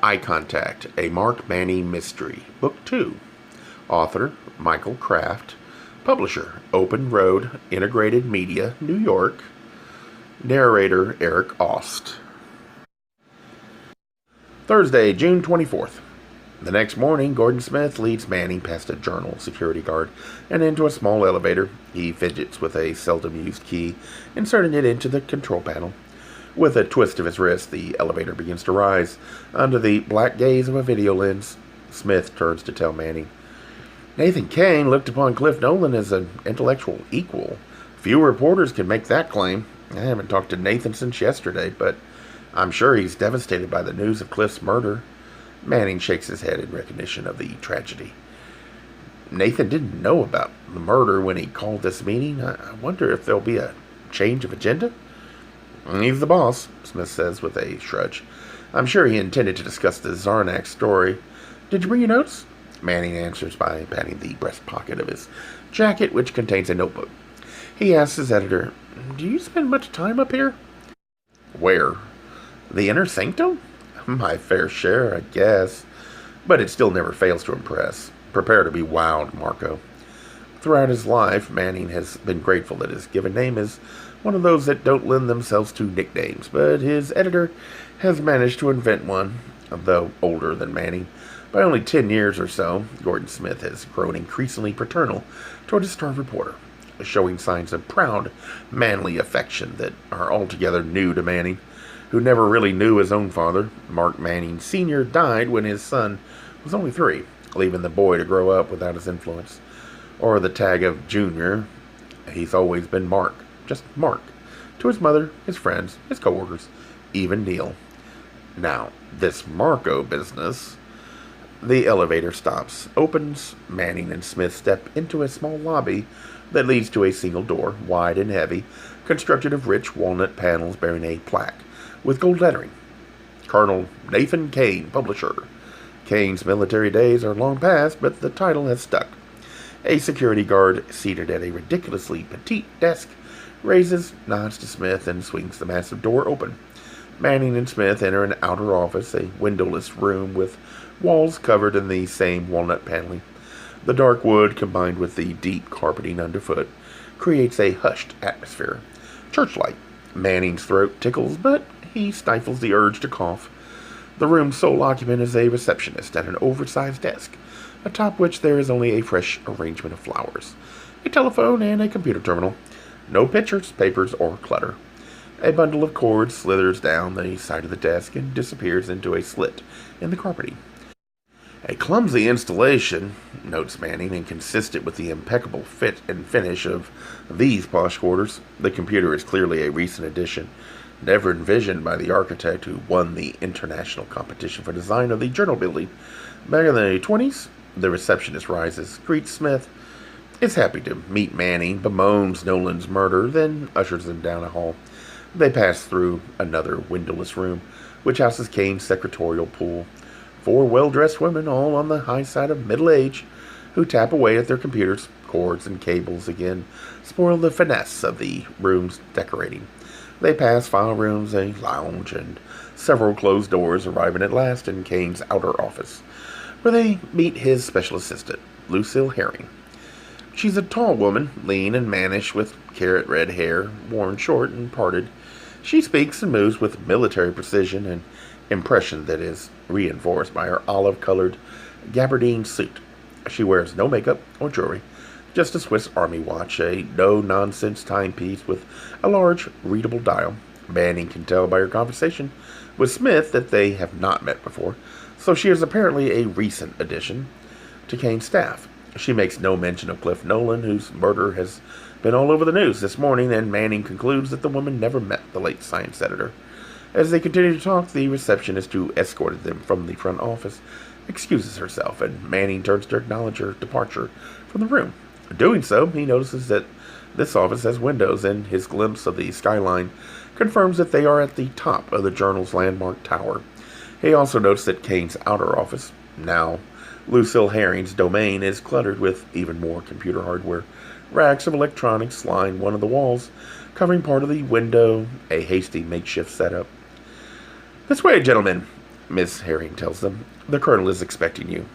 Eye Contact, a Mark Manning Mystery, Book 2. Author, Michael Kraft. Publisher, Open Road Integrated Media, New York. Narrator, Eric Aust. Thursday, June 24th. The next morning, Gordon Smith leads Manning past a journal security guard and into a small elevator. He fidgets with a seldom-used key, inserting it into the control panel. With a twist of his wrist, the elevator begins to rise. Under the black gaze of a video lens, Smith turns to tell Manning, "Nathan Cain looked upon Cliff Nolan as an intellectual equal. Few reporters can make that claim. I haven't talked to Nathan since yesterday, but I'm sure he's devastated by the news of Cliff's murder." Manning shakes his head in recognition of the tragedy. "Nathan didn't know about the murder when he called this meeting. I wonder if there'll be a change of agenda?" "He's the boss," Smith says with a shrug. "I'm sure he intended to discuss the Zarnick story. Did you bring your notes?" Manning answers by patting the breast pocket of his jacket, which contains a notebook. He asks his editor, "Do you spend much time up here?" "Where? The inner sanctum?" "My fair share, I guess. But it still never fails to impress. Prepare to be wowed, Marco." Throughout his life, Manning has been grateful that his given name is one of those that don't lend themselves to nicknames, but his editor has managed to invent one. Though older than Manning by only 10 years or so, Gordon Smith has grown increasingly paternal toward his star reporter, showing signs of proud, manly affection that are altogether new to Manning, who never really knew his own father. Mark Manning Sr. died when his son was only 3, leaving the boy to grow up without his influence, or the tag of Junior. He's always been Mark. Just Mark. To his mother, his friends, his coworkers, even Neil. Now, this Marco business. The elevator stops, opens. Manning and Smith step into a small lobby that leads to a single door, wide and heavy, constructed of rich walnut panels bearing a plaque with gold lettering. "Colonel Nathan Cain, publisher." Cain's military days are long past, but the title has stuck. A security guard seated at a ridiculously petite desk raises, nods to Smith, and swings the massive door open. Manning and Smith enter an outer office, a windowless room with walls covered in the same walnut paneling. The dark wood, combined with the deep carpeting underfoot, creates a hushed atmosphere. Church-like. Manning's throat tickles, but he stifles the urge to cough. The room's sole occupant is a receptionist at an oversized desk, atop which there is only a fresh arrangement of flowers, a telephone, and a computer terminal. No pictures, papers, or clutter. A bundle of cords slithers down the side of the desk and disappears into a slit in the carpeting. "A clumsy installation," notes Manning, inconsistent with the impeccable fit and finish of these posh quarters. The computer is clearly a recent addition, never envisioned by the architect who won the international competition for design of the Journal building back in the 20s. The receptionist rises, greets Smith, is happy to meet Manning, bemoans Nolan's murder, then ushers him down a hall. They pass through another windowless room, which houses Cain's secretarial pool. 4 well-dressed women, all on the high side of middle age, who tap away at their computers. Cords and cables again spoil the finesse of the room's decorating. They pass file rooms, a lounge, and several closed doors, arriving at last in Cain's outer office, where they meet his special assistant, Lucille Herring. She's a tall woman, lean and mannish, with carrot-red hair, worn short and parted. She speaks and moves with military precision, an impression that is reinforced by her olive-colored gabardine suit. She wears no makeup or jewelry, just a Swiss Army watch, a no-nonsense timepiece with a large, readable dial. Manning can tell by her conversation with Smith that they have not met before, so she is apparently a recent addition to Cain's staff. She makes no mention of Cliff Nolan, whose murder has been all over the news this morning, and Manning concludes that the woman never met the late science editor. As they continue to talk, the receptionist who escorted them from the front office excuses herself, and Manning turns to acknowledge her departure from the room. Doing so, he notices that this office has windows, and his glimpse of the skyline confirms that they are at the top of the Journal's landmark tower. He also notes that Cain's outer office, now Lucille Herring's domain, is cluttered with even more computer hardware. Racks of electronics line one of the walls, covering part of the window, a hasty makeshift setup. "This way, gentlemen." Miss Herring tells them. "The colonel is expecting you."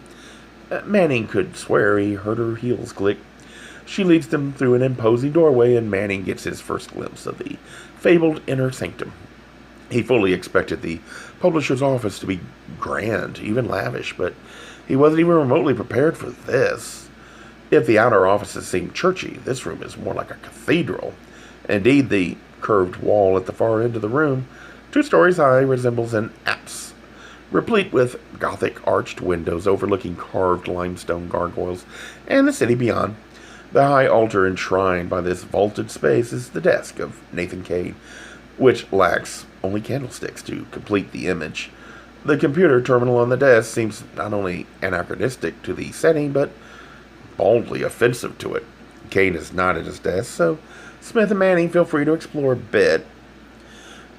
Manning could swear he heard her heels click. She leads them through an imposing doorway, and Manning gets his first glimpse of the fabled inner sanctum. He fully expected the publisher's office to be grand, even lavish, but he wasn't even remotely prepared for this. If the outer offices seem churchy, this room is more like a cathedral. Indeed, the curved wall at the far end of the room, 2 stories high, resembles an apse, replete with Gothic arched windows overlooking carved limestone gargoyles and the city beyond. The high altar enshrined by this vaulted space is the desk of Nathan Cain, which lacks only candlesticks to complete the image. The computer terminal on the desk seems not only anachronistic to the setting, but baldly offensive to it. Cain is not at his desk, so Smith and Manning feel free to explore a bit.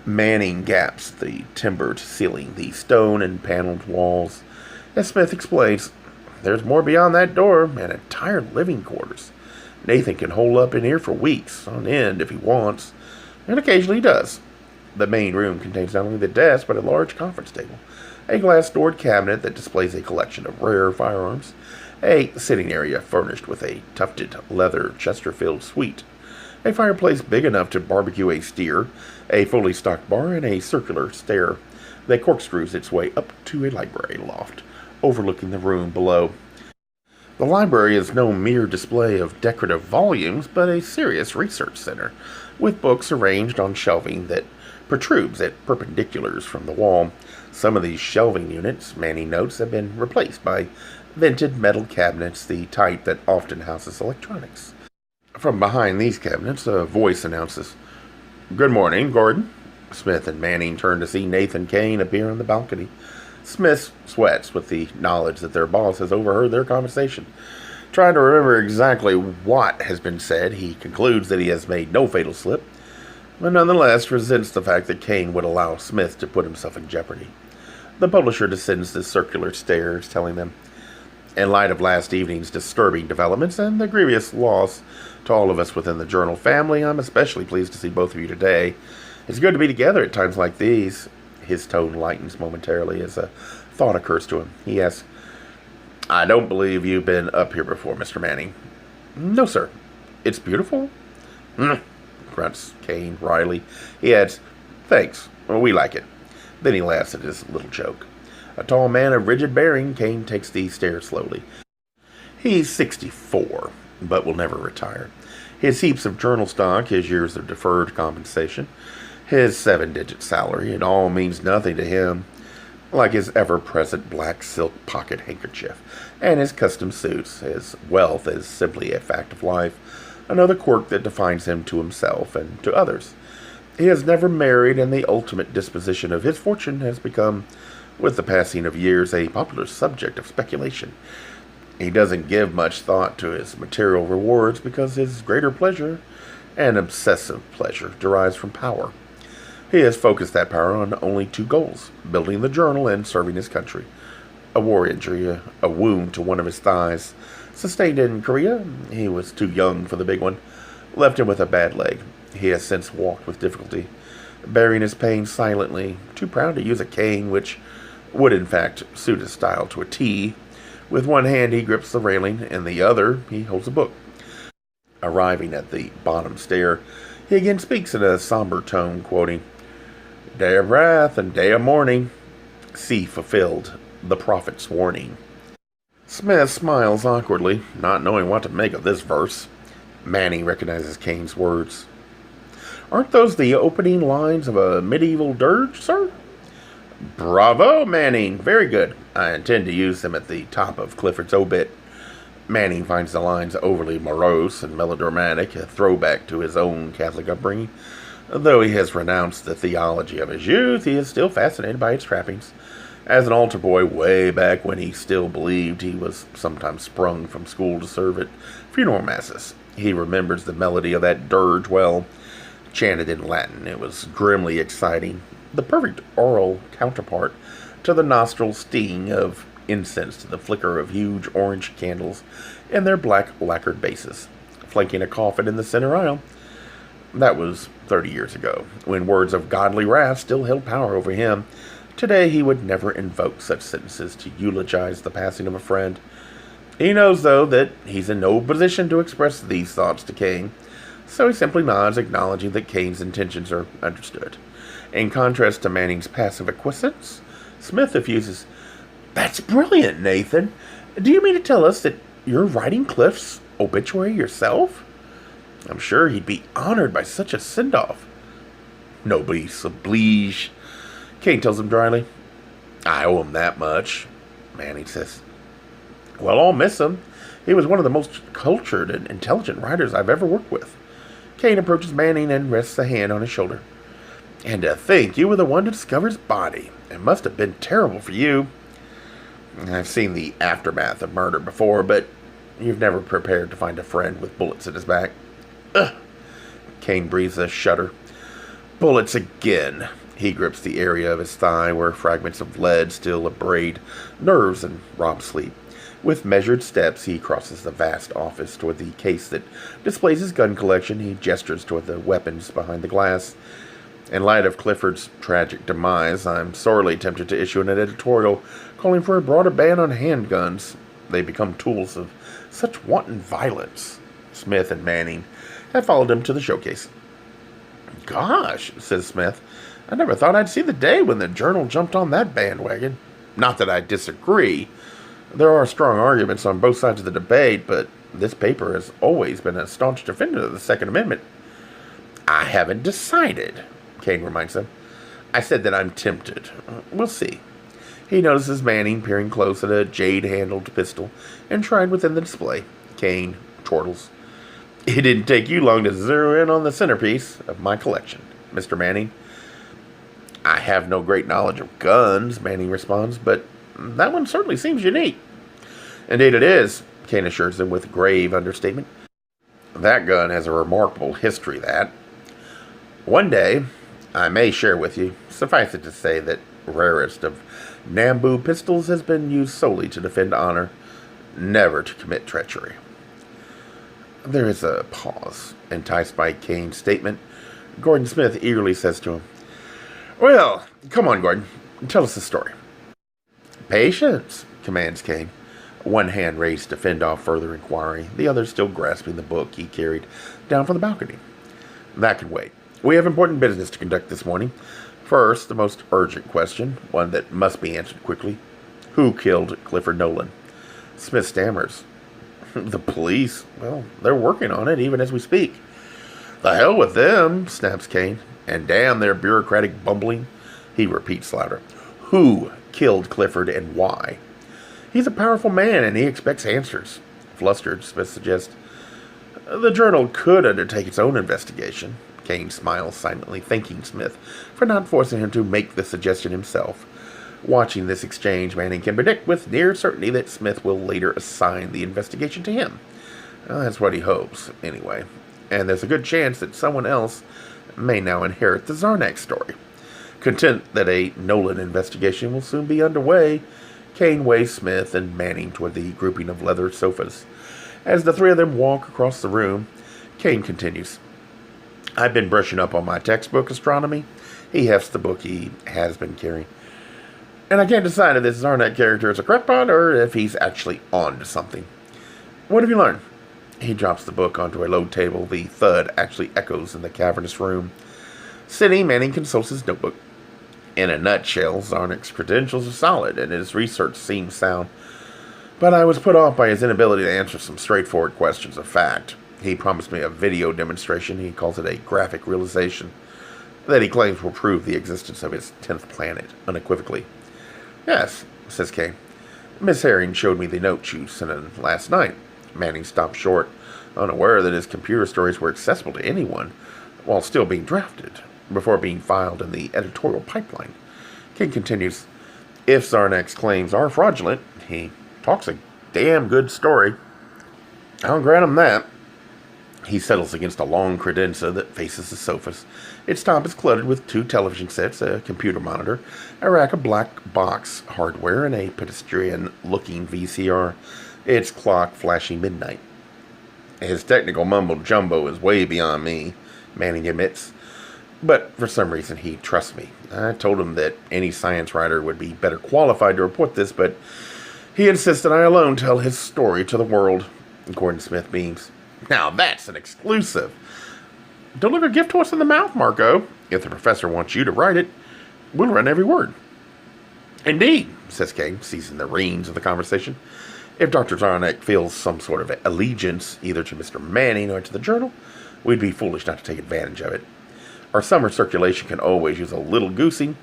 Manning gaps the timbered ceiling, the stone and paneled walls. As Smith explains, "There's more beyond that door, and entire living quarters. Nathan can hole up in here for weeks on end if he wants, and occasionally does." The main room contains not only the desk, but a large conference table, a glass-doored cabinet that displays a collection of rare firearms, a sitting area furnished with a tufted leather Chesterfield suite, a fireplace big enough to barbecue a steer, a fully stocked bar, and a circular stair that corkscrews its way up to a library loft overlooking the room below. The library is no mere display of decorative volumes, but a serious research center, with books arranged on shelving that protrudes at perpendiculars from the wall. Some of these shelving units, Manning notes, have been replaced by vented metal cabinets, the type that often houses electronics. From behind these cabinets, a voice announces, "Good morning, Gordon." Smith and Manning turn to see Nathan Cain appear on the balcony. Smith sweats with the knowledge that their boss has overheard their conversation. Trying to remember exactly what has been said, he concludes that he has made no fatal slip, but nonetheless resents the fact that Cain would allow Smith to put himself in jeopardy. The publisher descends the circular stairs, telling them, "In light of last evening's disturbing developments and the grievous loss to all of us within the Journal family, I'm especially pleased to see both of you today. It's good to be together at times like these." His tone lightens momentarily as a thought occurs to him. He asks, "I don't believe you've been up here before, Mr. Manning." "No, sir." "It's beautiful?" Grunts Cain wryly. He adds, "Thanks. Well, we like it." Then he laughs at his little joke. A tall man of rigid bearing, Cain takes the stairs slowly. He's 64, but will never retire. His heaps of journal stock, his years of deferred compensation, his 7-digit salary, it all means nothing to him. Like his ever-present black silk pocket handkerchief and his custom suits, his wealth is simply a fact of life, another quirk that defines him to himself and to others. He has never married, and the ultimate disposition of his fortune has become, with the passing of years, a popular subject of speculation. He doesn't give much thought to his material rewards because his greater pleasure, and obsessive pleasure, derives from power. He has focused that power on only 2 goals, building the journal and serving his country. A war injury, a wound to one of his thighs, sustained in Korea, he was too young for the big one, left him with a bad leg. He has since walked with difficulty, bearing his pain silently, too proud to use a cane, which would in fact suit his style to a T. With one hand he grips the railing, and the other he holds a book. Arriving at the bottom stair, he again speaks in a somber tone, quoting, "Day of wrath and day of mourning. See fulfilled the prophet's warning." Smith smiles awkwardly, not knowing what to make of this verse. Manning recognizes Cain's words. "Aren't those the opening lines of a medieval dirge, sir?" "Bravo, Manning! Very good. I intend to use them at the top of Clifford's obit." Manning finds the lines overly morose and melodramatic, a throwback to his own Catholic upbringing. Though he has renounced the theology of his youth, he is still fascinated by its trappings. As an altar boy way back when he still believed he was sometimes sprung from school to serve at funeral masses, he remembers the melody of that dirge well. Chanted in Latin, it was grimly exciting, the perfect oral counterpart to the nostril sting of incense to the flicker of huge orange candles in their black lacquered bases, flanking a coffin in the center aisle. That was 30 years ago, when words of godly wrath still held power over him. Today he would never invoke such sentences to eulogize the passing of a friend. He knows, though, that he's in no position to express these thoughts to Cain, so he simply nods, acknowledging that Cain's intentions are understood. In contrast to Manning's passive acquiescence, Smith effuses, "That's brilliant, Nathan. Do you mean to tell us that you're writing Cliff's obituary yourself? I'm sure he'd be honored by such a send-off." "Nobody's oblige," Cain tells him dryly. "I owe him that much," Manning says. "Well, I'll miss him. He was one of the most cultured and intelligent writers I've ever worked with." Cain approaches Manning and rests a hand on his shoulder. "And to think you were the one to discover his body. It must have been terrible for you. I've seen the aftermath of murder before, but you've never prepared to find a friend with bullets in his back." "Ugh." Cain breathes a shudder. "Bullets again." He grips the area of his thigh where fragments of lead still abrade nerves and rob sleep. With measured steps, he crosses the vast office toward the case that displays his gun collection. He gestures toward the weapons behind the glass. "In light of Clifford's tragic demise, I'm sorely tempted to issue an editorial calling for a broader ban on handguns. They become tools of such wanton violence." Smith and Manning have followed him to the showcase. "Gosh," says Smith, "I never thought I'd see the day when the Journal jumped on that bandwagon. Not that I disagree. There are strong arguments on both sides of the debate, but this paper has always been a staunch defender of the Second Amendment." "I haven't decided," Cain reminds him. "I said that I'm tempted. We'll see." He notices Manning peering close at a jade-handled pistol enshrined within the display. Cain chortles. "It didn't take you long to zero in on the centerpiece of my collection, Mr. Manning." "I have no great knowledge of guns," Manning responds, "but that one certainly seems unique." "Indeed it is," Cain assures him with grave understatement. "That gun has a remarkable history, that. One day, I may share with you, suffice it to say that rarest of Nambu pistols has been used solely to defend honor, never to commit treachery." There is a pause. Enticed by Cain's statement, Gordon Smith eagerly says to him, "Well, come on, Gordon. Tell us the story." "Patience," commands Cain, one hand raised to fend off further inquiry, the other still grasping the book he carried down from the balcony. "That can wait. We have important business to conduct this morning. First, the most urgent question, one that must be answered quickly. Who killed Clifford Nolan?" Smith stammers. "The police. Well, they're working on it even as we speak." "The hell with them," snaps Cain. "And damn their bureaucratic bumbling." He repeats louder. "Who killed Clifford and why?" "He's a powerful man and he expects answers." Flustered, Smith suggests, "The Journal could undertake its own investigation." Cain smiles silently, thanking Smith for not forcing him to make the suggestion himself. Watching this exchange, Manning can predict with near certainty that Smith will later assign the investigation to him. That's what he hopes, anyway. And there's a good chance that someone else may now inherit the Zarnick story. Content that a Nolan investigation will soon be underway, Cain waves Smith and Manning toward the grouping of leather sofas. As the three of them walk across the room, Cain continues, "I've been brushing up on my textbook astronomy." He hefts the book he has been carrying. "And I can't decide if this Zarnick character is a crackpot or if he's actually on to something." "What have you learned?" He drops the book onto a low table. The thud actually echoes in the cavernous room. Sitting, Manning consults his notebook. "In a nutshell, Zarnick's credentials are solid, and his research seems sound. But I was put off by his inability to answer some straightforward questions of fact. He promised me a video demonstration. He calls it a graphic realization that he claims will prove the existence of his 10th planet unequivocally." "Yes," says Cain. "Miss Herring showed me the note you sent in last night." Manning stopped short, unaware that his computer stories were accessible to anyone while still being drafted, before being filed in the editorial pipeline. Cain continues, "If Zarnick's claims are fraudulent, he talks a damn good story. I'll grant him that." He settles against a long credenza that faces the sofas. Its top is cluttered with 2 television sets, a computer monitor, a rack of black box hardware, and a pedestrian-looking VCR, its clock flashing midnight. "His technical mumbo-jumbo is way beyond me," Manning admits. But for some reason, he trusts me. I told him that any science writer would be better qualified to report this, but he insisted I alone tell his story to the world. Gordon Smith beams. Now that's an exclusive. Deliver a gift horse in the mouth, Marco. If the professor wants you to write it, we'll run every word. Indeed, says Cain, seizing the reins of the conversation. If Dr. Zarnick feels some sort of allegiance either to Mr. Manning or to the journal, we'd be foolish not to take advantage of it. Our summer circulation can always use a little goosing,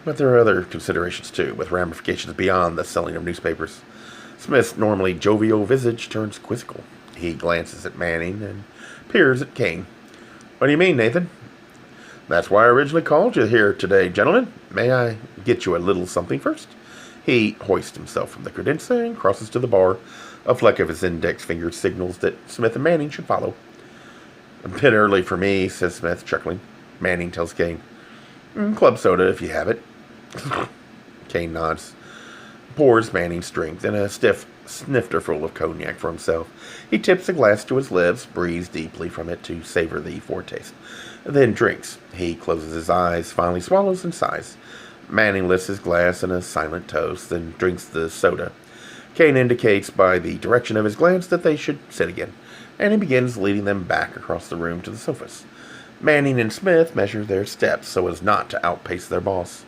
but there are other considerations too, with ramifications beyond the selling of newspapers. Smith's normally jovial visage turns quizzical. He glances at Manning and peers at Cain. What do you mean, Nathan? That's why I originally called you here today, gentlemen. May I get you a little something first? He hoists himself from the credenza and crosses to the bar. A fleck of his index finger signals that Smith and Manning should follow. A bit early for me, says Smith, chuckling. Manning tells Cain, club soda if you have it. Cain nods, pours Manning's drink, then a stiff snifterful of cognac for himself. He tips a glass to his lips, breathes deeply from it to savor the foretaste, then drinks. He closes his eyes, finally swallows and sighs. Manning lifts his glass in a silent toast, then drinks the soda. Cain indicates by the direction of his glance that they should sit again, and he begins leading them back across the room to the sofas. Manning and Smith measure their steps so as not to outpace their boss.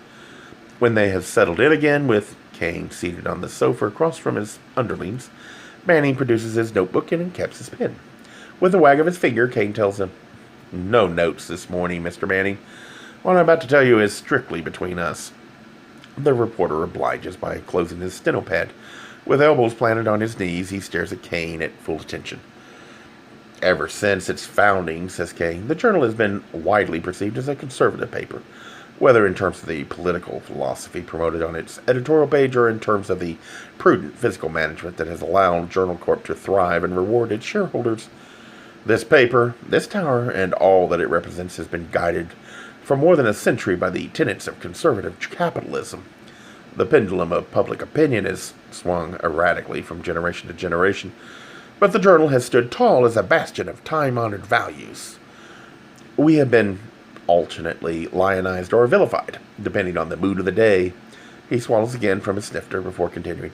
When they have settled in again, with Cain seated on the sofa across from his underlings, Manning produces his notebook and encaps his pen. With a wag of his finger, Cain tells him, No notes this morning, Mr. Manning. What I'm about to tell you is strictly between us. The reporter obliges by closing his stenopad. With elbows planted on his knees, he stares at Cain at full attention. Ever since its founding, says Cain, the journal has been widely perceived as a conservative paper, whether in terms of the political philosophy promoted on its editorial page or in terms of the prudent fiscal management that has allowed Journal Corp to thrive and reward its shareholders. This paper, this tower, and all that it represents has been guided for more than a century by the tenets of conservative capitalism. The pendulum of public opinion has swung erratically from generation to generation, but the journal has stood tall as a bastion of time-honored values. We have been alternately lionized or vilified, depending on the mood of the day. He swallows again from his snifter before continuing.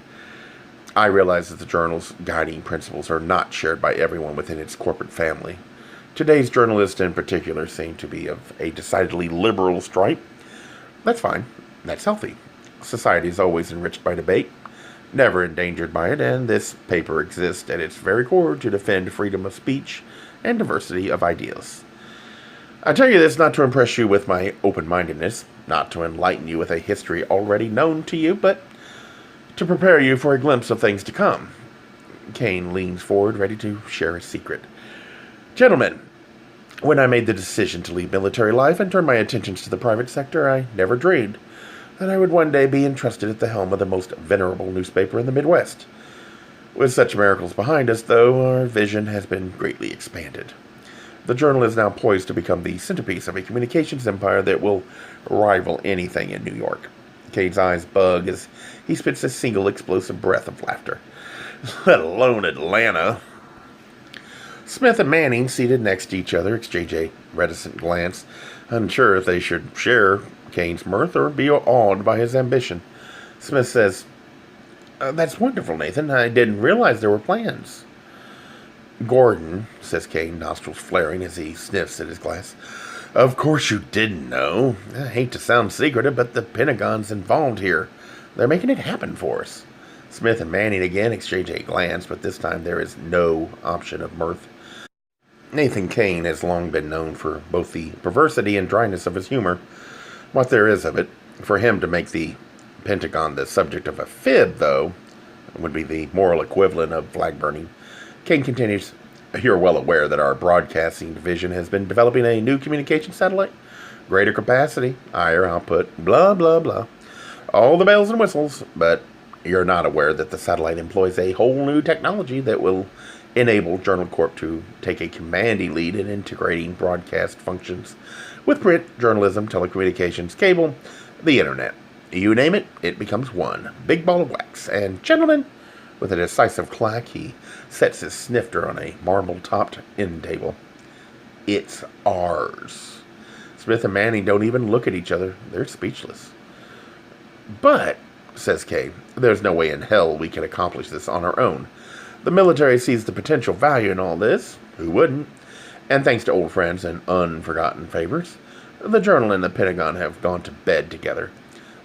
I realize that the journal's guiding principles are not shared by everyone within its corporate family. Today's journalists in particular seem to be of a decidedly liberal stripe. That's fine. That's healthy. Society is always enriched by debate, never endangered by it, and this paper exists at its very core to defend freedom of speech and diversity of ideas. I tell you this not to impress you with my open-mindedness, not to enlighten you with a history already known to you, but to prepare you for a glimpse of things to come. Cain leans forward, ready to share his secret. Gentlemen, when I made the decision to leave military life and turn my attentions to the private sector, I never dreamed that I would one day be entrusted at the helm of the most venerable newspaper in the Midwest. With such miracles behind us, though, our vision has been greatly expanded. The journal is now poised to become the centerpiece of a communications empire that will rival anything in New York. Cade's eyes bug as he spits a single explosive breath of laughter. Let alone Atlanta. Smith and Manning, seated next to each other, exchange a reticent glance, unsure if they should share Cain's mirth or be awed by his ambition. Smith says, That's wonderful, Nathan. I didn't realize there were plans. Gordon, says Cain, nostrils flaring as he sniffs at his glass. Of course you didn't know. I hate to sound secretive, but the Pentagon's involved here. They're making it happen for us. Smith and Manning again exchange a glance, but this time there is no option of mirth. Nathan Cain has long been known for both the perversity and dryness of his humor. What there is of it, for him to make the Pentagon the subject of a fib, though, would be the moral equivalent of flag burning. Cain continues, You're well aware that our broadcasting division has been developing a new communication satellite. Greater capacity, higher output, blah, blah, blah. All the bells and whistles, but you're not aware that the satellite employs a whole new technology that will enable Journal Corp to take a commanding lead in integrating broadcast functions with print, journalism, telecommunications, cable, the internet. You name it, it becomes one big ball of wax. And gentlemen, with a decisive clack, he sets his snifter on a marble-topped end table. It's ours. Smith and Manning don't even look at each other. They're speechless. But, says Cain, there's no way in hell we can accomplish this on our own. The military sees the potential value in all this. Who wouldn't? And thanks to old friends and unforgotten favors, the Journal and the Pentagon have gone to bed together.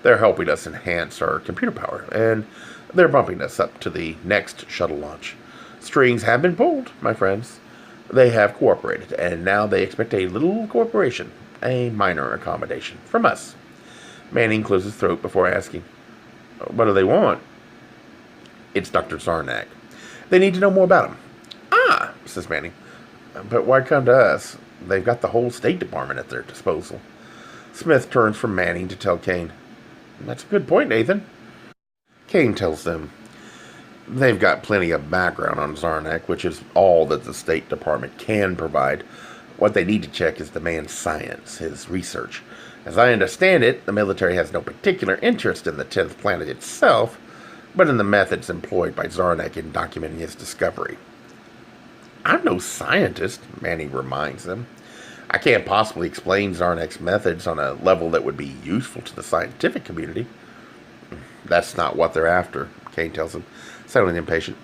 They're helping us enhance our computer power, and they're bumping us up to the next shuttle launch. Strings have been pulled, my friends. They have cooperated, and now they expect a little cooperation, a minor accommodation, from us. Manning closed his throat before asking, what do they want? It's Dr. Zarnick. They need to know more about him. Ah, says Manning. But why come to us? They've got the whole State Department at their disposal. Smith turns from Manning to tell Cain, that's a good point, Nathan. Cain tells them they've got plenty of background on Zarnick, which is all that the State Department can provide. What they need to check is the man's science, his research. As I understand it, the military has no particular interest in the 10th planet itself, but in the methods employed by Zarnick in documenting his discovery. I'm no scientist, Manning reminds them. I can't possibly explain Zarnick's methods on a level that would be useful to the scientific community. That's not what they're after, Cain tells him, sounding impatient.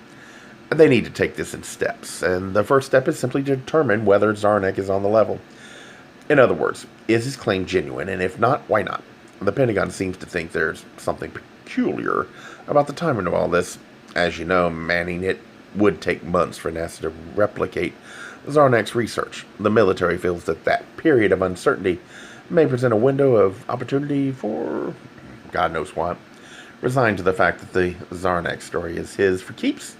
They need to take this in steps, and the first step is simply to determine whether Zarnick is on the level. In other words, is his claim genuine, and if not, why not? The Pentagon seems to think there's something peculiar about the timing of all this. As you know, Manning, it would take months for NASA to replicate Zarnick's research. The military feels that that period of uncertainty may present a window of opportunity for God knows what. Resigned to the fact that the Zarnick story is his for keeps,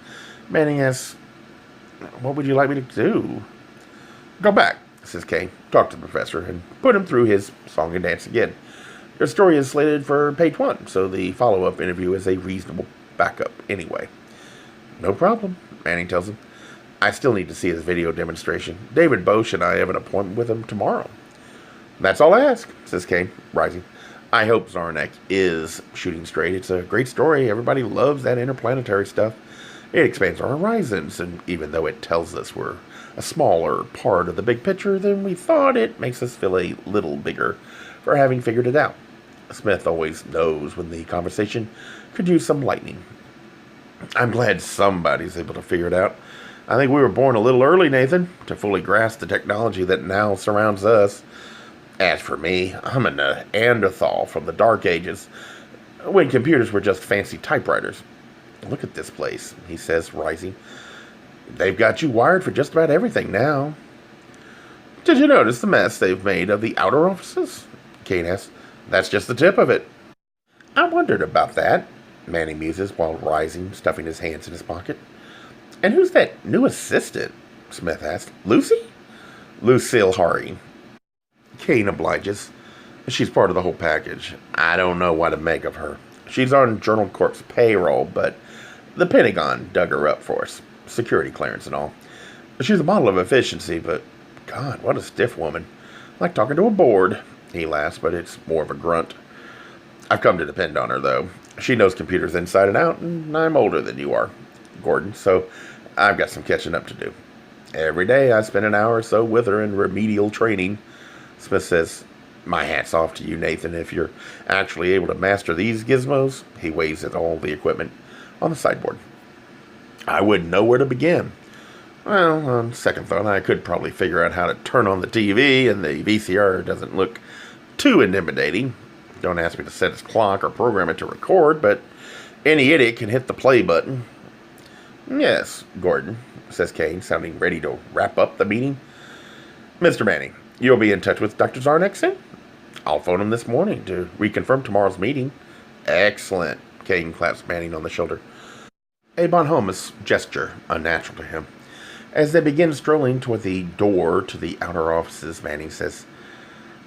Manning asks, what would you like me to do? Go back, says Cain. Talk to the professor and put him through his song and dance again. Your story is slated for page 1, so the follow-up interview is a reasonable backup anyway. No problem, Manning tells him. I still need to see his video demonstration. David Bosch and I have an appointment with him tomorrow. That's all I ask, says Cain, rising. I hope Zarnick is shooting straight. It's a great story. Everybody loves that interplanetary stuff. It expands our horizons, and even though it tells us we're a smaller part of the big picture than we thought, it makes us feel a little bigger for having figured it out. Smith always knows when the conversation could use some lightning. I'm glad somebody's able to figure it out. I think we were born a little early, Nathan, to fully grasp the technology that now surrounds us. As for me, I'm a Neanderthal from the Dark Ages, when computers were just fancy typewriters. Look at this place, he says, rising. They've got you wired for just about everything now. Did you notice the mess they've made of the outer offices? Cain asks. That's just the tip of it. I wondered about that, Manning muses while rising, stuffing his hands in his pocket. And who's that new assistant? Smith asked. Lucy? Lucille Hari. Cain obliges. She's part of the whole package. I don't know what to make of her. She's on Journal Corp's payroll, but the Pentagon dug her up for us. Security clearance and all. She's a model of efficiency, but God, what a stiff woman. Like talking to a board. He laughs, but it's more of a grunt. I've come to depend on her, though. She knows computers inside and out, and I'm older than you are, Gordon, so I've got some catching up to do. Every day I spend an hour or so with her in remedial training. Smith says, my hat's off to you, Nathan, if you're actually able to master these gizmos. He waves at all the equipment on the sideboard. I wouldn't know where to begin. Well, on second thought, I could probably figure out how to turn on the TV, and the VCR doesn't look too intimidating. Don't ask me to set its clock or program it to record, but any idiot can hit the play button. Yes, Gordon, says Cain, sounding ready to wrap up the meeting. Mr. Manning, you'll be in touch with Dr. Zarnick soon? I'll phone him this morning to reconfirm tomorrow's meeting. Excellent, Cain claps Manning on the shoulder. A bonhomous gesture, unnatural to him. As they begin strolling toward the door to the outer offices, Manning says,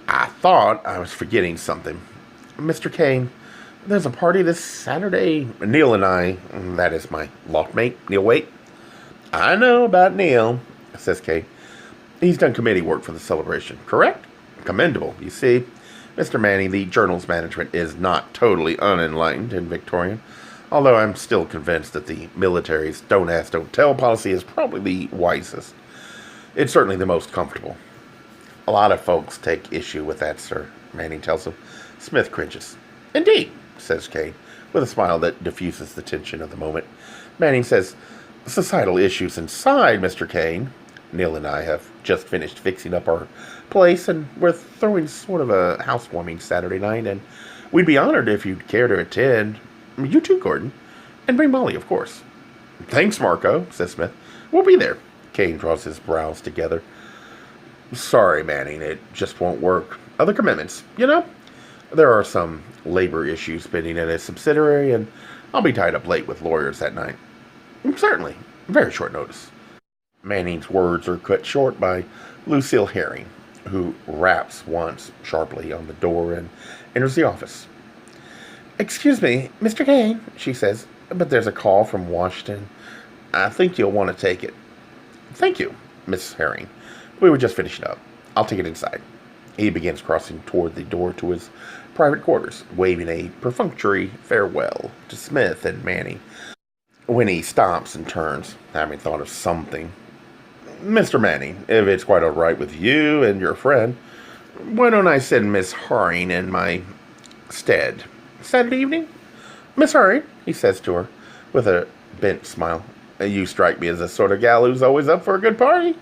I thought I was forgetting something. Mr. Cain, there's a party this Saturday. Neil and I, that is my loft mate, Neil Waite. I know about Neil, says Cain. He's done committee work for the celebration, correct? Commendable. You see, Mr. Manning, the Journal's management is not totally unenlightened in Victorian, although I'm still convinced that the military's don't ask, don't tell policy is probably the wisest. It's certainly the most comfortable. A lot of folks take issue with that, sir, Manning tells him. Smith cringes. Indeed, says Cain, with a smile that diffuses the tension of the moment. Manning says, societal issues inside, Mr. Cain. Neil and I have just finished fixing up our place, and we're throwing sort of a housewarming Saturday night, and we'd be honored if you'd care to attend. You too, Gordon. And bring Molly, of course. Thanks, Marco, says Smith. We'll be there. Cain draws his brows together. Sorry, Manning, it just won't work. Other commitments, you know? There are some labor issues pending at a subsidiary, and I'll be tied up late with lawyers that night. Certainly. Very short notice. Manning's words are cut short by Lucille Herring, who raps once sharply on the door and enters the office. Excuse me, Mr. Cain, she says, but there's a call from Washington. I think you'll want to take it. Thank you, Miss Herring. We were just finishing up. I'll take it inside. He begins crossing toward the door to his private quarters, waving a perfunctory farewell to Smith and Manning. When he stops and turns, having thought of something. Mr. Manning, if it's quite all right with you and your friend, why don't I send Miss Herring in my stead? Saturday evening? Miss Herring, he says to her, with a bent smile. You strike me as the sort of gal who's always up for a good party.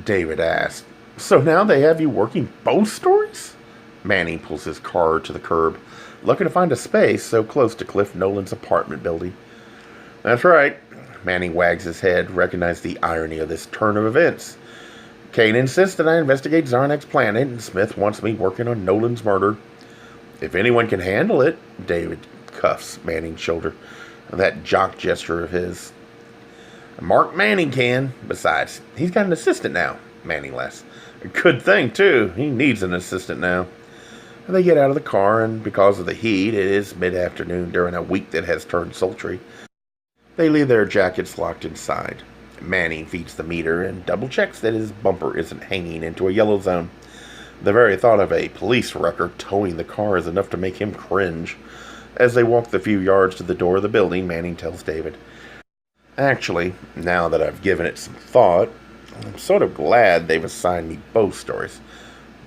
David asked, so now they have you working both stories? Manning pulls his car to the curb, lucky to find a space so close to Cliff Nolan's apartment building. That's right. Manning wags his head, recognizing the irony of this turn of events. Cain insists that I investigate Zarnick's planet, and Smith wants me working on Nolan's murder. If anyone can handle it, David cuffs Manning's shoulder. That jock gesture of his. Mark Manning can. Besides, he's got an assistant now, Manning laughs. A good thing, too. He needs an assistant now. They get out of the car, and because of the heat, it is mid-afternoon during a week that has turned sultry. They leave their jackets locked inside. Manning feeds the meter and double-checks that his bumper isn't hanging into a yellow zone. The very thought of a police wrecker towing the car is enough to make him cringe. As they walk the few yards to the door of the building, Manning tells David, actually, now that I've given it some thought, I'm sort of glad they've assigned me both stories.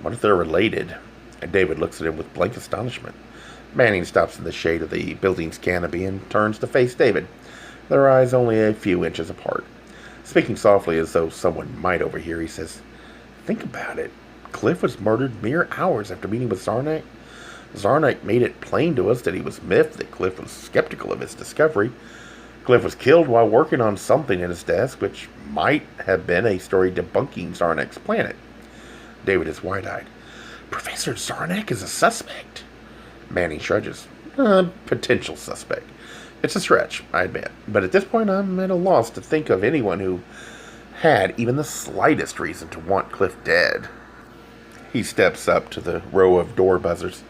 What if they're related? And David looks at him with blank astonishment. Manning stops in the shade of the building's canopy and turns to face David, their eyes only a few inches apart. Speaking softly as though someone might overhear, he says, think about it. Cliff was murdered mere hours after meeting with Zarnick. Zarnick made it plain to us that he was miffed that Cliff was skeptical of his discovery. Cliff was killed while working on something in his desk, which might have been a story debunking Zarnick's planet. David is wide-eyed. Professor Zarnick is a suspect? Manning shrugs. Potential suspect. It's a stretch, I admit, but at this point I'm at a loss to think of anyone who had even the slightest reason to want Cliff dead. He steps up to the row of door buzzers.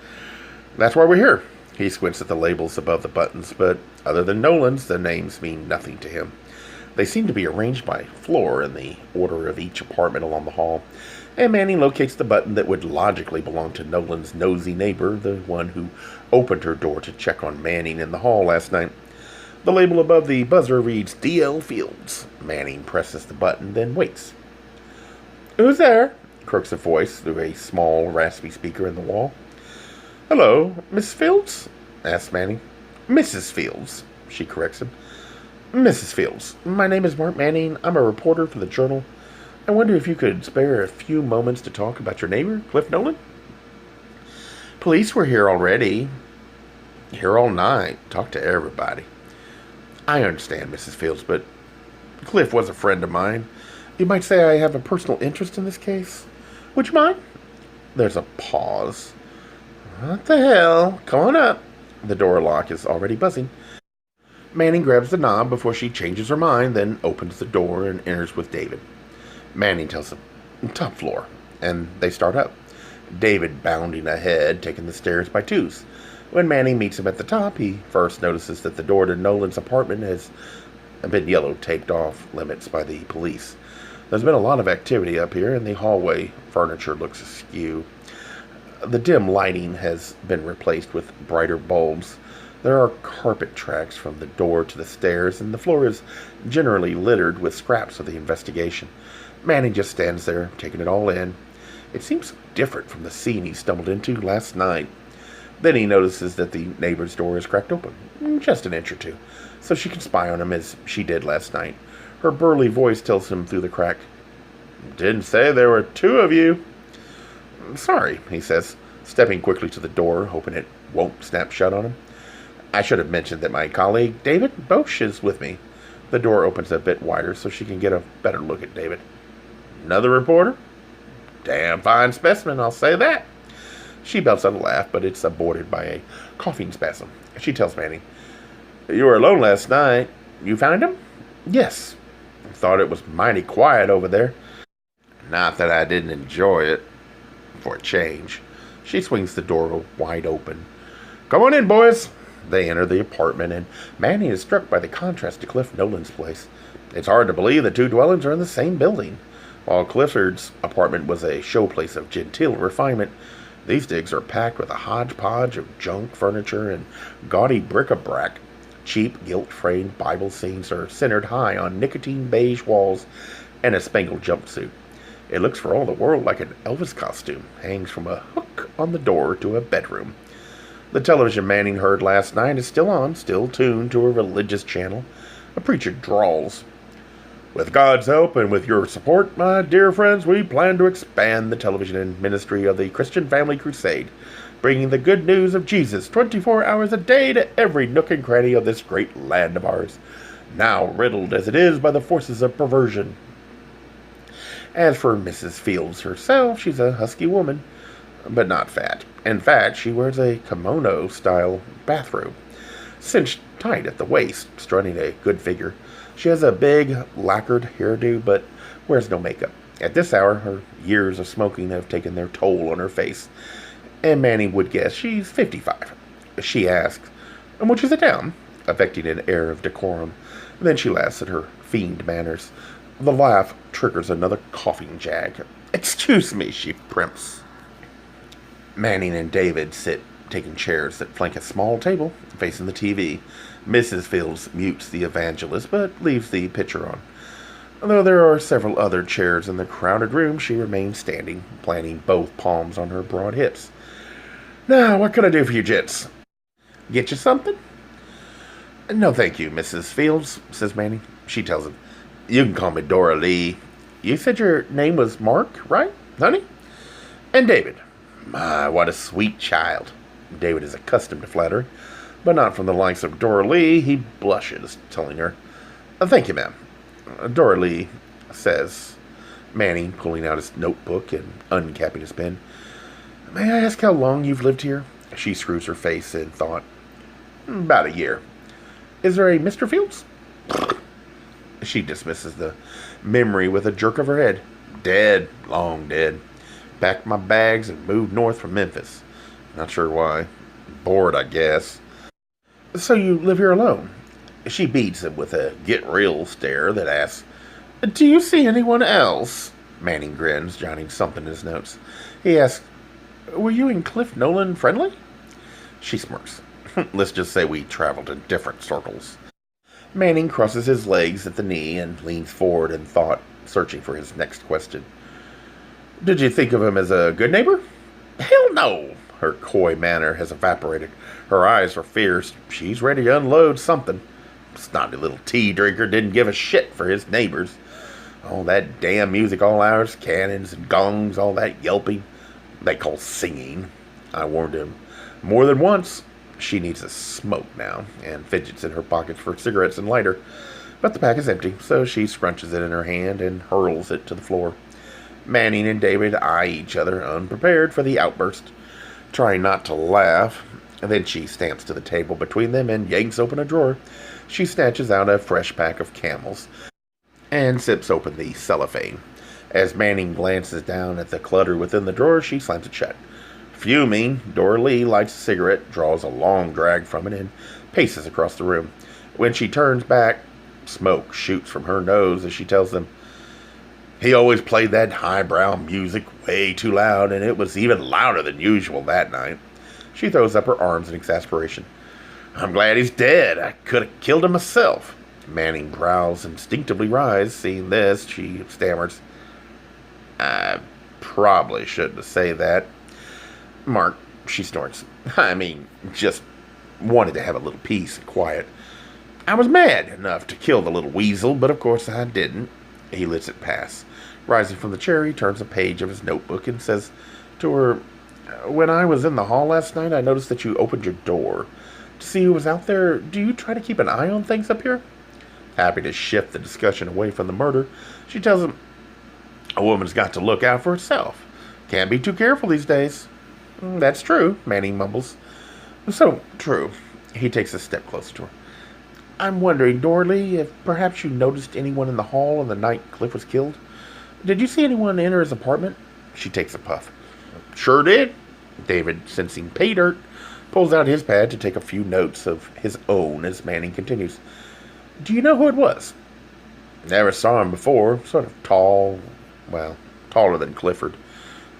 That's why we're here. He squints at the labels above the buttons, but other than Nolan's, the names mean nothing to him. They seem to be arranged by floor in the order of each apartment along the hall, and Manning locates the button that would logically belong to Nolan's nosy neighbor, the one who opened her door to check on Manning in the hall last night. The label above the buzzer reads D.L. Fields. Manning presses the button, then waits. Who's there? Croaks a voice through a small, raspy speaker in the wall. Hello, Miss Fields? Asks Manning. Mrs. Fields, she corrects him. Mrs. Fields, my name is Mark Manning. I'm a reporter for the Journal. I wonder if you could spare a few moments to talk about your neighbor, Cliff Nolan? Police were here already. Here all night. Talked to everybody. I understand, Mrs. Fields, but Cliff was a friend of mine. You might say I have a personal interest in this case. Would you mind? There's a pause. What the hell? Come on up. The door lock is already buzzing. Manning grabs the knob before she changes her mind, then opens the door and enters with David. Manning tells him, top floor, and they start up. David bounding ahead, taking the stairs by twos. When Manning meets him at the top, he first notices that the door to Nolan's apartment has been yellow taped off limits by the police. There's been a lot of activity up here, and the hallway furniture looks askew. The dim lighting has been replaced with brighter bulbs. There are carpet tracks from the door to the stairs, and the floor is generally littered with scraps of the investigation. Manning just stands there, taking it all in. It seems different from the scene he stumbled into last night. Then he notices that the neighbor's door is cracked open, just an inch or two, so she can spy on him as she did last night. Her burly voice tells him through the crack, "Didn't say there were two of you." "Sorry," he says, stepping quickly to the door, hoping it won't snap shut on him. "I should have mentioned that my colleague, David Bosch, is with me." The door opens a bit wider so she can get a better look at David. "Another reporter? Damn fine specimen, I'll say that." She belts out a laugh, but it's aborted by a coughing spasm. She tells Manny, "You were alone last night. You found him?" "Yes. Thought it was mighty quiet over there. Not that I didn't enjoy it, for a change." She swings the door wide open. "Come on in, boys." They enter the apartment, and Manny is struck by the contrast to Cliff Nolan's place. It's hard to believe the two dwellings are in the same building. While Clifford's apartment was a showplace of genteel refinement, these digs are packed with a hodgepodge of junk furniture and gaudy bric-a-brac. Cheap, gilt-framed Bible scenes are centered high on nicotine beige walls and a spangled jumpsuit. It looks for all the world like an Elvis costume, hangs from a hook on the door to a bedroom. The television Manning heard last night is still on, still tuned to a religious channel. A preacher drawls, "With God's help and with your support, my dear friends, we plan to expand the television ministry of the Christian Family Crusade, bringing the good news of Jesus 24 hours a day to every nook and cranny of this great land of ours, now riddled as it is by the forces of perversion." As for Mrs. Fields herself, she's a husky woman, but not fat. In fact, she wears a kimono-style bathrobe, cinched tight at the waist, strutting a good figure. She has a big, lacquered hairdo, but wears no makeup. At this hour, her years of smoking have taken their toll on her face, and Manny would guess she's 55. She asks, "Won't you sit down?" affecting an air of decorum. Then she laughs at her fiend manners. The laugh triggers another coughing jag. "Excuse me," she primps. Manning and David sit taking chairs that flank a small table facing the TV. Mrs. Fields mutes the evangelist, but leaves the picture on. Though there are several other chairs in the crowded room, she remains standing, planting both palms on her broad hips. "Now, what can I do for you gents? Get you something?" "No, thank you, Mrs. Fields," says Manning. She tells him, "You can call me Dora Lee. You said your name was Mark, right, honey? And David. My, what a sweet child." David is accustomed to flattery, but not from the likes of Dora Lee. He blushes, telling her, "Thank you, ma'am." Dora Lee says, Manning pulling out his notebook and uncapping his pen, "May I ask how long you've lived here?" She screws her face in thought. "About a year." "Is there a Mr. Fields?" She dismisses the memory with a jerk of her head. "Dead, long dead. Packed my bags and moved north from Memphis. Not sure why. Bored, I guess." "So you live here alone?" She beats him with a get-real stare that asks, "Do you see anyone else?" Manning grins, jotting something in his notes. He asks, "Were you and Cliff Nolan friendly?" She smirks. "Let's just say we traveled in different circles." Manning crosses his legs at the knee and leans forward in thought, searching for his next question. "Did you think of him as a good neighbor?" "Hell no!" Her coy manner has evaporated. Her eyes are fierce. She's ready to unload something. Snotty little tea drinker didn't give a shit for his neighbors. All that damn music all hours, cannons and gongs, all that yelping. They call singing. I warned him more than once. She needs a smoke now, and fidgets in her pockets for cigarettes and lighter. But the pack is empty, so she scrunches it in her hand and hurls it to the floor. Manning and David eye each other, unprepared for the outburst, trying not to laugh. Then she stamps to the table between them and yanks open a drawer. She snatches out a fresh pack of Camels and sips open the cellophane. As Manning glances down at the clutter within the drawer, she slams it shut. Fuming, Dora Lee lights a cigarette, draws a long drag from it, and paces across the room. When she turns back, smoke shoots from her nose as she tells them, "He always played that highbrow music way too loud, and it was even louder than usual that night." She throws up her arms in exasperation. "I'm glad he's dead. I could have killed him myself." Manning brows instinctively rise. Seeing this, she stammers, I probably shouldn't say that. Mark, she snorts. I mean, just wanted to have a little peace and quiet. I was mad enough to kill the little weasel, but of course I didn't. He lets it pass. Rising from the chair, he turns a page of his notebook and says to her, "When I was in the hall last night, I noticed that you opened your door. To see who was out there, do you try to keep an eye on things up here?" Happy to shift the discussion away from the murder, she tells him, "A woman's got to look out for herself. Can't be too careful these days." "That's true," Manning mumbles. "So true." He takes a step closer to her. "I'm wondering, Dorley, if perhaps you noticed anyone in the hall on the night Cliff was killed. Did you see anyone enter his apartment?" She takes a puff. "Sure did." David, sensing pay dirt, pulls out his pad to take a few notes of his own as Manning continues. "Do you know who it was?" "Never saw him before. Sort of tall. Well, taller than Clifford.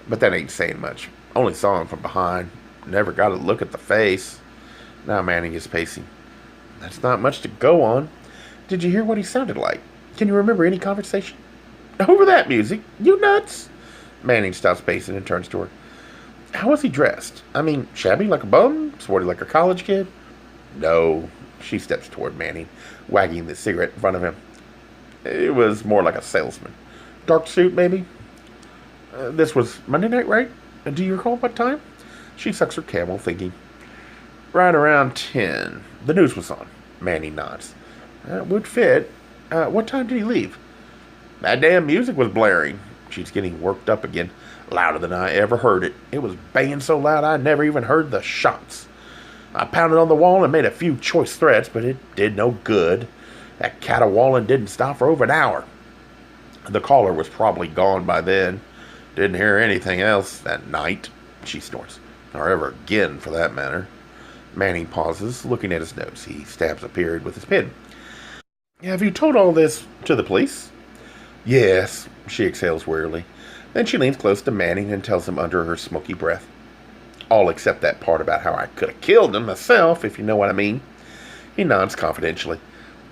But that ain't saying much. Only saw him from behind. Never got a look at the face." Now Manning is pacing. "That's not much to go on. Did you hear what he sounded like? Can you remember any conversation?" "Over that music? You nuts?" Manning stops pacing and turns to her. "How was he dressed? I mean, shabby like a bum? Sporty like a college kid?" "No." She steps toward Manning, wagging the cigarette in front of him. "It was more like a salesman. Dark suit, maybe?" "This was Monday night, right? Do you recall what time?" She sucks her camel, thinking. "Right around 10. The news was on." Manning nods. "Would fit. What time did he leave?" "That damn music was blaring." She's getting worked up again, louder than I ever heard it. It was banging so loud I never even heard the shots. I pounded on the wall and made a few choice threats, but it did no good. That caterwauling didn't stop for over an hour. The caller was probably gone by then. Didn't hear anything else that night," she snorts. "Or ever again, for that matter." Manning pauses, looking at his notes. He stabs a period with his pen. "Have you told all this to the police?" "Yes," she exhales wearily. Then she leans close to Manning and tells him under her smoky breath. "All except that part about how I could have killed him myself, if you know what I mean." He nods confidentially.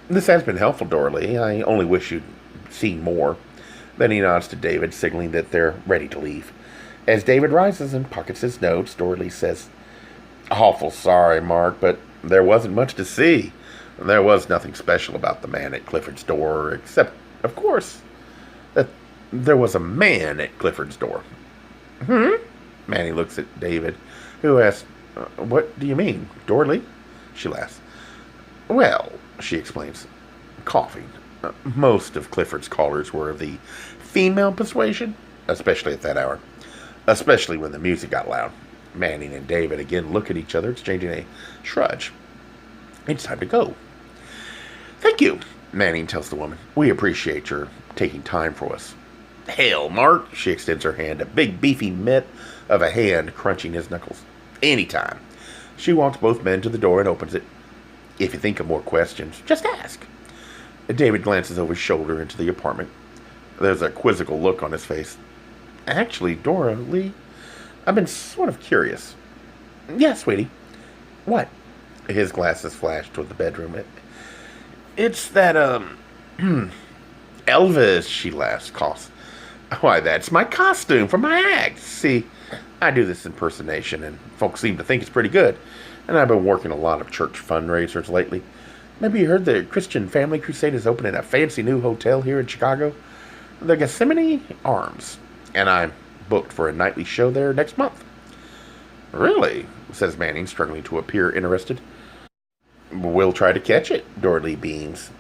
"This has been helpful, Dorley. I only wish you'd seen more." Then he nods to David, signaling that they're ready to leave. As David rises and pockets his notes, Dorley says, "Awful sorry, Mark, but there wasn't much to see. There was nothing special about the man at Clifford's door, except, of course, that there was a man at Clifford's door." Manny looks at David, who asks, "What do you mean, Dorley?" She laughs. "Well," she explains, coughing, "most of Clifford's callers were of the female persuasion, especially at that hour. Especially when the music got loud." Manning and David again look at each other, exchanging a shrug. "It's time to go." "Thank you," Manning tells the woman. "We appreciate your taking time for us." "Hell, Mark," she extends her hand, a big beefy mitt of a hand crunching his knuckles. "Anytime." She walks both men to the door and opens it. "If you think of more questions, just ask." David glances over his shoulder into the apartment. There's a quizzical look on his face. "Actually, Dora, Lee, I've been sort of curious." "Yes, sweetie." "What?" His glasses flash toward the bedroom. "It's that, Elvis," she laughs, coughs. "Why, that's my costume for my act. See, I do this impersonation, and folks seem to think it's pretty good. And I've been working a lot of church fundraisers lately. Maybe you heard the Christian Family Crusade is opening a fancy new hotel here in Chicago, the Gethsemane Arms, and I'm booked for a nightly show there next month." "Really?" says Manning, struggling to appear interested. "We'll try to catch it," Dorley beams.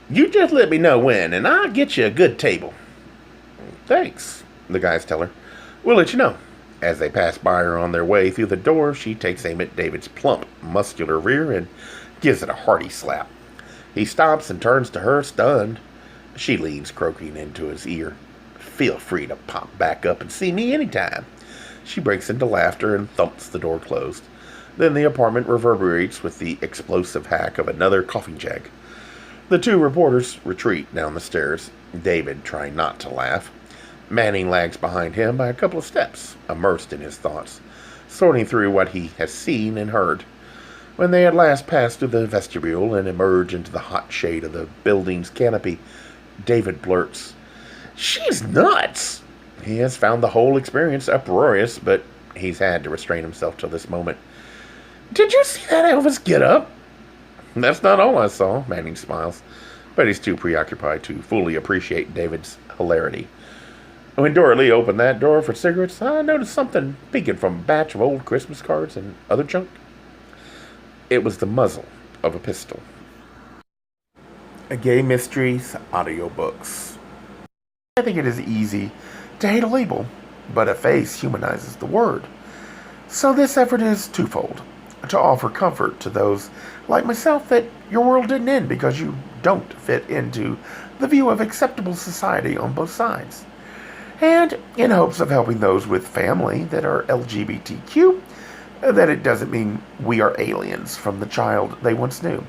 "You just let me know when, and I'll get you a good table." "Thanks," the guys tell her. "We'll let you know." As they pass by her on their way through the door, she takes aim at David's plump, muscular rear and gives it a hearty slap. He stops and turns to her, stunned. She leans, croaking into his ear, "Feel free to pop back up and see me anytime." She breaks into laughter and thumps the door closed. Then the apartment reverberates with the explosive hack of another coffee jug. The two reporters retreat down the stairs, David trying not to laugh. Manning lags behind him by a couple of steps, immersed in his thoughts, sorting through what he has seen and heard. When they at last pass through the vestibule and emerge into the hot shade of the building's canopy, David blurts, "She's nuts!" He has found the whole experience uproarious, but he's had to restrain himself till this moment. Did you see that Elvis get up? That's not all I saw, Manning smiles, but he's too preoccupied to fully appreciate David's hilarity. When Doralee opened that door for cigarettes, I noticed something peeking from a batch of old Christmas cards and other junk. It was the muzzle of a pistol. A Gay Mysteries audiobooks. I think it is easy to hate a label, but a face humanizes the word. So this effort is twofold. To offer comfort to those like myself that your world didn't end because you don't fit into the view of acceptable society on both sides. And in hopes of helping those with family that are LGBTQ, that it doesn't mean we are aliens from the child they once knew.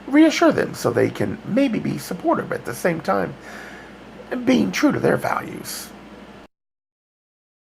Reassure them so they can maybe be supportive at the same time, being true to their values.